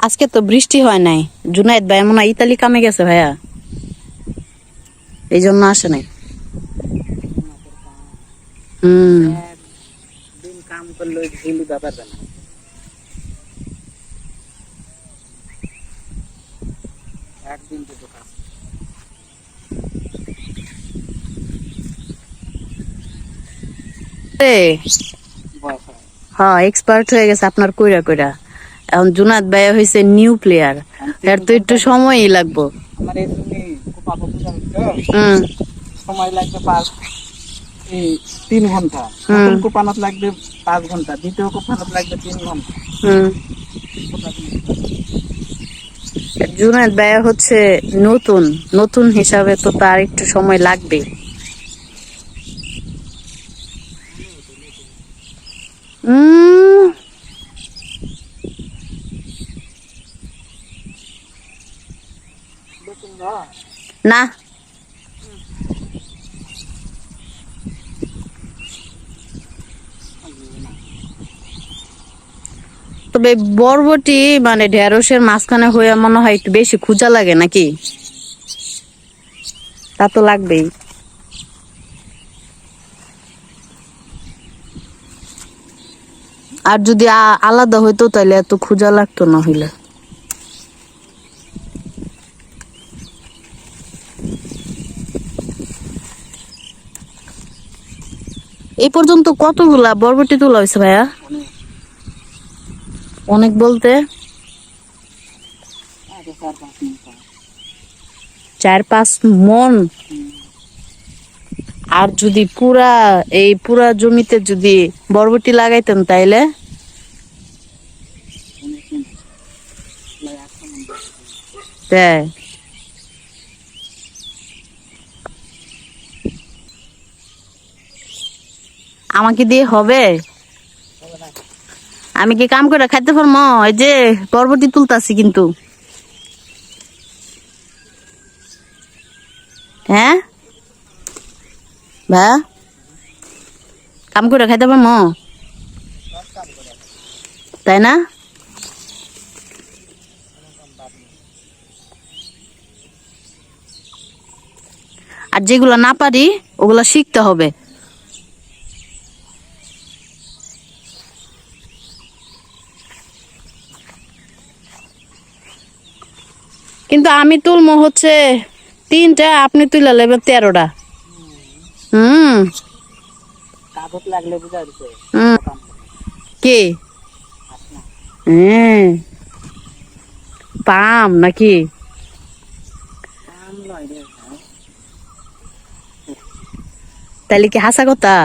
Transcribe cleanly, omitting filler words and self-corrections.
আজকে তো বৃষ্টি হয় নাই, জুনায়েদ ভাই মনে হয় ইতালি কামে গেছে ভাইয়া, এই জন্য আসে নাই। দিন কাম করলে ভুলি ব্যাপার না। একদিন দুটো কাজ হ্যাঁ এক্সপার্ট হয়ে গেছে আপনার কইরা কইরা। এখন জুনায়েদ ভাই হয়েছে নিউ প্লেয়ার, এর তো একটু সময়ই লাগবো। আমার এই জন্য সময় লাগবে 3 ঘন্টা, প্রথম কোপানত লাগবে 5 ঘন্টা, দ্বিতীয় কোপানত লাগবে 3 ঘন্টা। জুনায়েদ ভাই হচ্ছে নতুন নতুন হিসাবে তো তার একটু সময় লাগবে। না তবে বরবটি মানে ঢেঁড়সের মাঝখানে হয়ে মনে হয় একটু বেশি খুঁজা লাগে নাকি? তা তো লাগবেই। আর যদি আলাদা হইতো তাহলে এত খুঁজা লাগতো না হইলে। এই পর্যন্ত কতগুলা বরবটি তোলা হয়েছে ভাইয়া? অনেক বলতে 4-5 মন। আর যদি পুরা জমিতে যদি বরবটি লাগাইতেন তাইলে তাই আমাকে দিয়ে হবে? আমি কি কাম করে খাইতে পারবো? এই যে বরবটি তুলতাছি কিন্তু, হ্যাঁ ভাইয়া কাম করে খাইতে পারবো তাই না? আর যেগুলো না পারি ওগুলা শিখতে হবে। কিন্তু আমি তুলমো হচ্ছে 3টা, আপনি তুলে নেবেন 13টা। কাগজ লাগলে বুঝা দিছে কি পাম নাকি? তাহলে কি হাসা কথা?